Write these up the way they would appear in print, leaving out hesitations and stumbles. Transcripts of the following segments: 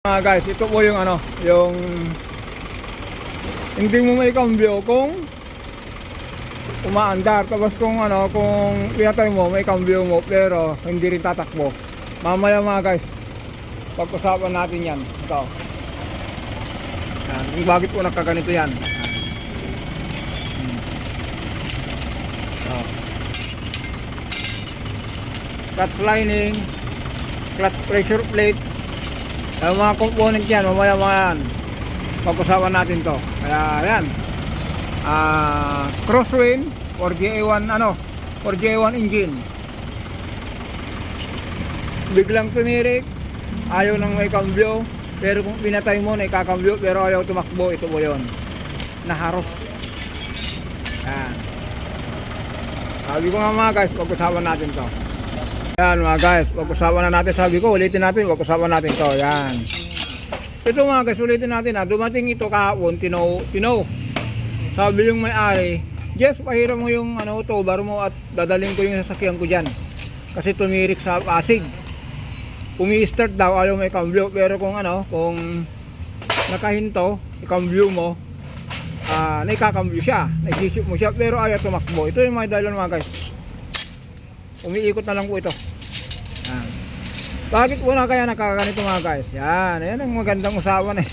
Guys, ito po yung ano, yung hindi mo may cambio kung umaandar. Tapos kung ano, kung pinatay mo, may cambio mo pero hindi rin tatakbo. Mamaya mga guys, pag-usapan natin yan. Ito. Yan. Kung bakit po nagkaganito yan. Clutch lining, clutch pressure plate, ang mga component yan, mamaya yan pag-usapan natin to. Kaya yan, crosswind or GA1 ano, or GA1 engine, biglang tumirik, ayaw nang may cambio, pero kung pinatay mo na ikakambyo pero ayaw tumakbo, ito po yun, naharos. Yan, sabi ko nga mga guys, pag-usapan natin to. Yan mga guys, pag-usapan na natin, sabi ko, ulitin natin, pag-usapan natin to. Yan. Ito mga guys, ulitin natin ha. Dumating ito kahapon, tinaw. Sabi yung may-ari, Jess, pahiram mo yung ano, tobar mo at dadaling ko yung sasakyan ko dyan. Kasi tumirik sa Pasig. Umi-start daw, ayaw may cambio. Pero kung ano, kung nakahinto, i-cambio mo, naikakambyo siya, naisisip mo siya, pero ayaw tumakbo. Ito yung mga dahilan mga guys. Umiikot na lang po ito. Yan. Bakit po na kaya nakaganito mga guys? Yan, ayan ang magandang usapan eh.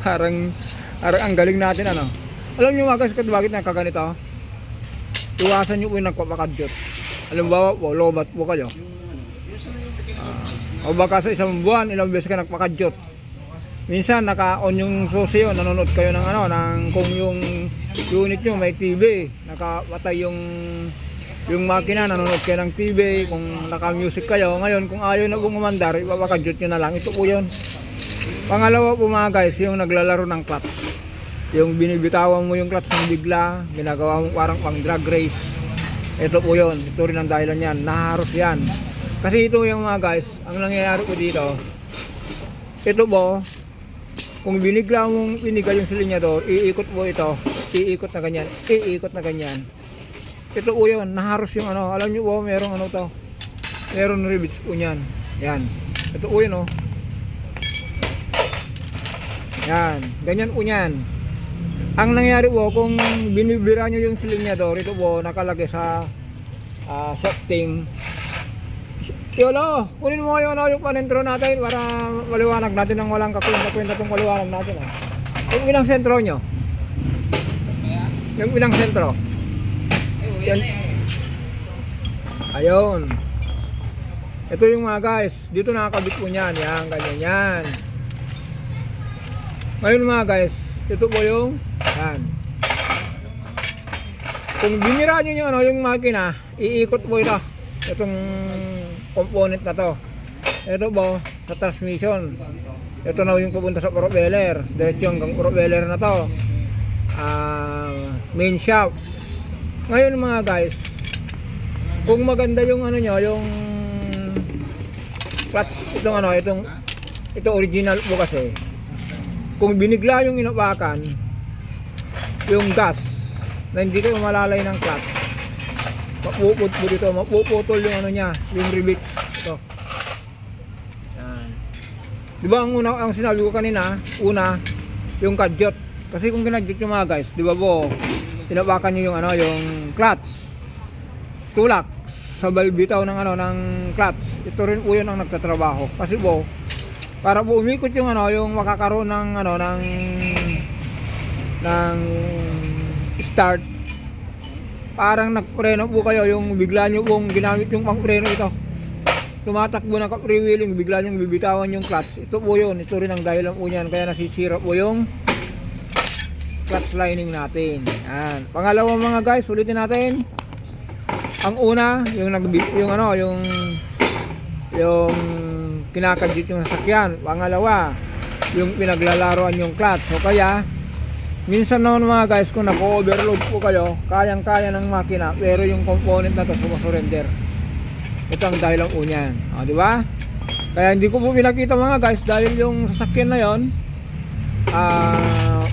parang ang galing natin ano. Alam nyo mga guys kung bakit nakaganito? Iwasan nyo po yung nagpapakadyot. Halimbawa po, lobat po kayo. O baka sa isang buwan, ilang beses ka nagpakadyot. Minsan naka-on yung susi yun, nanonood kayo ng ano, ng kung yung unit nyo may TV, nakapatay yung makina, nanonood kayo ng TV, kung naka-music kayo. Ngayon, kung ayaw na pong umandar, ipapakadyot nyo na lang. Ito po yun. Pangalawa po mga guys, yung naglalaro ng clutch. Yung binibitawan mo yung clutch ng bigla, ginagawa mo parang pang drag race. Ito po yun. Ito rin ang dahilan yan. Naharos yan. Kasi ito yung mga guys, ang nangyayari po dito, ito po, kung binigla mong pinigal yung silinyador, iikot po ito, iikot na ganyan, iikot na ganyan. Ito po yun, naharos yung ano, alam nyo po, merong ano to, meron rivets po yan. Yan, ito po yun oh. Yan, ganyan po yan. Ang nangyari po, kung binibira nyo yung silinyador, ito po, nakalagay sa shafting. Yolo, kunin mo yun yung panentro natin para maliwanag natin ng walang kakwenta-kwenta itong maliwanag natin. Yung ilang sentro nyo? Yung ilang sentro? Yan. Ayun. Ito yung mga guys, dito nakakabit po niyan. Yan, ganyan yan. Ngayon mga guys, ito po yung yan. Kung binira nyo yung, ano, yung makina, iikot po ito. Itong component na to. Ito po sa transmission. Ito na yung pupunta sa propeller. Diretso hanggang propeller na to. Main shaft. Ngayon mga guys, kung maganda yung ano nyo, yung clutch, itong ano, ito original po kasi. Kung binigla yung inapakan, yung gas na hindi kayo malalay ng clutch, mapuputol dito, mapuputol yung ano niya, yung rivets. Ito. Yan. Diba ang sinabi ko kanina, una, yung kadyot. Kasi kung kinadyot yung mga guys, diba po, tinapakan nyo yung ano, yung clutch, tulak, sabay bitaw ng ano, ng clutch. Ito rin po yun ang nagtatrabaho. Kasi po, para po umikot yung ano, yung makakaroon ng ano, ng start, parang nagpreno po kayo, yung bigla nyo pong ginamit yung pangpreno ito. Tumatakbo ng ka-freewheeling, bigla nyo bibitawan yung clutch. Ito po yun, ito rin ang dahilan po niyan, kaya nasisira po yung clutch lining natin. Yan. Pangalawa mga guys, ulitin natin. Ang una, yung kinakadyot yung sasakyan. Pangalawa, yung pinaglalaroan yung clutch. So kaya minsan noon mga guys, kung nako-overload po kayo, kayang-kaya ng makina, pero yung component na to sumusurrender. Ito ang dahilan po niyan. O, di ba? Kaya hindi ko po pinakita mga guys, dahil yung sasakyan na yon,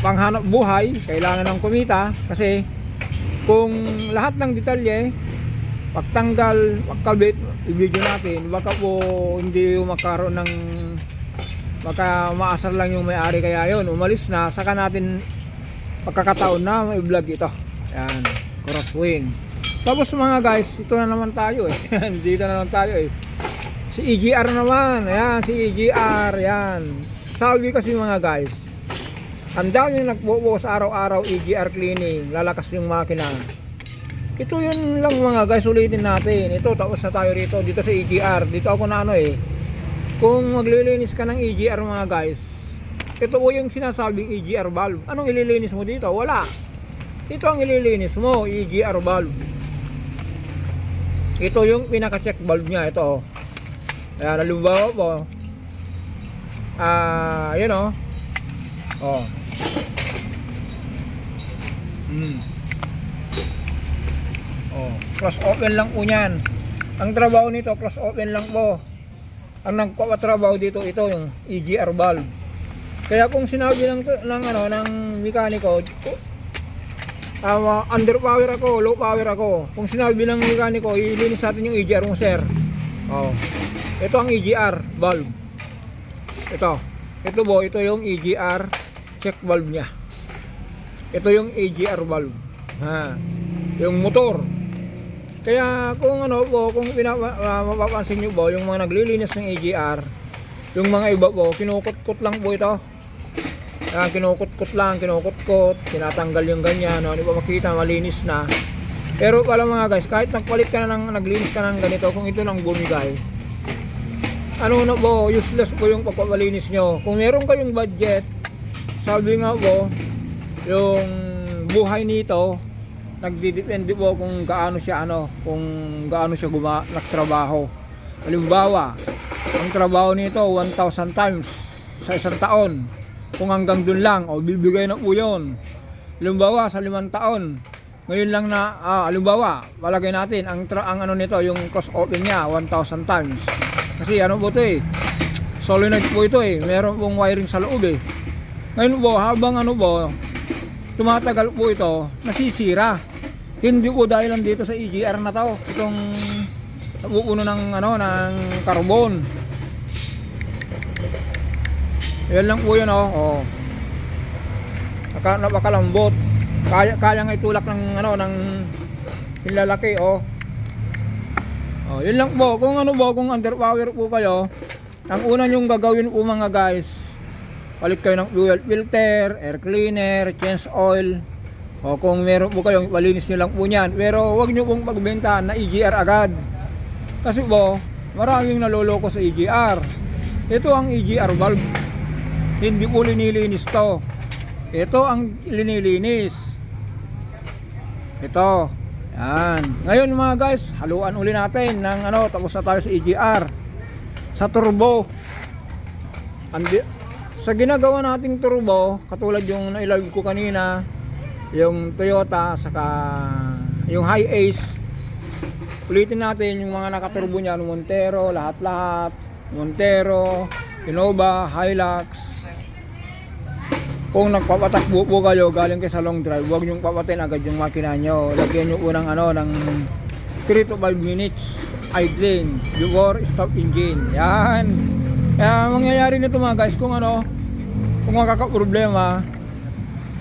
panghanap buhay, kailangan ng kumita. Kasi kung lahat ng detalye, pagtanggal, pagkabit, i-video natin, baka po hindi magkaroon ng baka maasar lang yung may-ari, kaya yun, umalis na, saka natin pagkakataon na may vlog ito. Yan, crosswind. Tapos mga guys, ito na naman tayo eh. Dito na naman tayo eh. Si EGR naman, ayan, si EGR, yan. Sabi kasi mga guys, ang dami yung nagbubuhos araw-araw EGR cleaning, lalakas yung makina. Ito yun lang mga guys, ulitin natin. Ito, tapos na tayo dito sa EGR. Dito ako na ano eh. Kung maglilinis ka ng EGR mga guys, ito po yung sinasabing EGR valve. Anong ililinis mo dito? Wala. Ito ang ililinis mo, EGR valve. Ito yung pinaka-check valve niya, ito oh. Ayan, halimbawa po, yun o. Oh. Oh, cross open lang po niyan. Ang trabaho nito, cross open lang po. Ang nagpapatrabaho dito, ito yung EGR valve. Kaya kung sinabi ng mekaniko, under power ako, low power ako. Kung sinabi ng mekaniko, ilinis natin yung EGR mo, sir. Oh. Ito ang EGR valve. Ito po, ito yung EGR check valve niya. Ito yung EGR valve. Yung motor. Kaya kung ano po, kung mapapansin niyo po, yung mga naglilinis ng EGR, yung mga iba po, kinukot-kot lang po ito. Kinukot-kot lang, tinatanggal yung ganyan, no? Di ba makita, malinis na. Pero pala mga guys, kahit nagpalit ka na naglinis ka ng ganito, kung ito lang bumigay, ano na po, useless po yung pagpapalinis nyo. Kung meron kayong budget, sabi nga po, yung buhay nito, nagdidepende po kung gaano siya nagtrabaho. Halimbawa, ang trabaho nito 1,000 times sa isang taon. Kung hanggang dun lang, bibigay na po yun. Halimbawa, sa 5 taon, ngayon lang na, halimbawa, palagay natin, ang ano nito, yung cross open niya, 1,000 times. Kasi ano po ito eh, solenoid po ito eh, meron pong wiring sa loob eh. Ngayon po, habang ano po, tumatagal po ito, nasisira. Hindi po dahil lang dito sa EGR na to, itong napupuno ng carbon. Yan lang po yun oh. Napakalambot. Kaya nga itulak ng lalaki oh. Yun lang po. Kung kung underpower po kayo, ang una nyong gagawin po mga guys, palit kayo ng fuel filter, air cleaner, change oil. Kung meron po kayong palinis nyo lang po yan. Pero huwag nyo pong pagbentahan na EGR agad. Kasi po, maraming naloloko sa EGR. Ito ang EGR valve. Hindi po linilinis to. Ito ang linilinis. Ito. Yan. Ngayon mga guys, haluan uli natin ng tapos na tayo sa EGR. Sa turbo. Sa ginagawa nating turbo, katulad yung nailive ko kanina, yung Toyota saka yung Hi-Ace, ulitin natin yung mga nakaturbo niya, Montero, lahat-lahat, Montero, Innova, Hilux. Kung nagpapatakbo po kayo galing kayo sa long drive, huwag niyong papatin agad yung makina nyo. Lagyan nyo unang ng 3 to 5 minutes idling before stop engine. Yan. Kaya mangyayari nito mga guys, kung makakaproblema,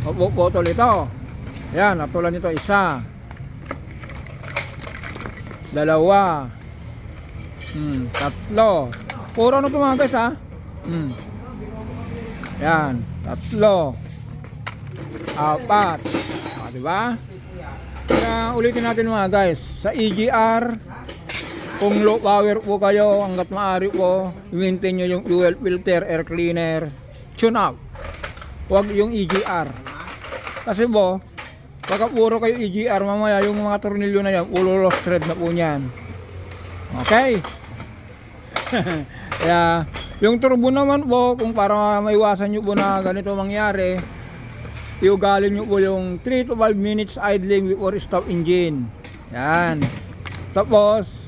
puputol ito. Yan, natulan nito 1, 2, 3. Puro ito mga guys ha. Yan, 3, 4. Diba? Kaya ulitin natin mga guys, sa EGR, kung low power po kayo, hanggat maaari po, i-maintain nyo yung fuel filter, air cleaner, tune up. Huwag yung EGR. Kasi po, pagka puro kayo EGR, mamaya yung mga tornilyo na yan, ulo lost thread na po yan. Okay? Kaya, yung turbo naman po, kung para maiwasan nyo po na ganito mangyari, iugalin nyo po yung 3 to 5 minutes idling before stop engine. Yan. Tapos,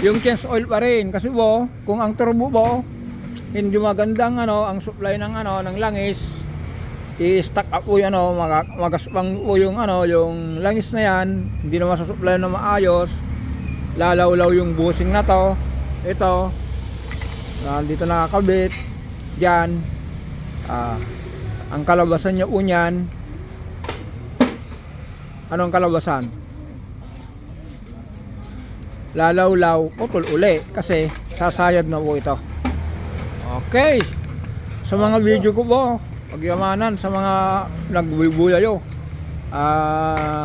yung change oil pa rin. Kasi po, kung ang turbo po, hindi magandang ang supply ng langis, i-stack up po yan magaspang po yung yung langis na yan, hindi na masusupply na maayos, lalawlaw yung bushing na to. Ito, Dito nakakabit. Diyan. Ang kalabasan niya unyan. Anong kalabasan? Lalawlaw, putol uli kasi sasayad na po ito. Okay. Sa mga video ko po, pagyamanan sa mga nagbubuyayo.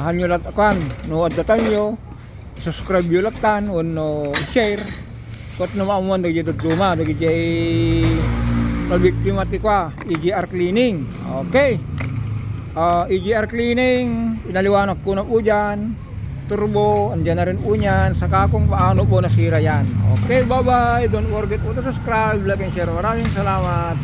Hanyo lat akan, no adatan nyo, subscribe nyo latan, o no share. Kot na maamuan na dito tuma, na gijay mabiktima tikwa, EGR cleaning. Okay. EGR cleaning, pinaliwanag ko na po dyan. Turbo, andyan na rin po yan. Saka kung paano po nasira yan. Okay, bye bye. Don't forget to subscribe, like and share. Maraming salamat.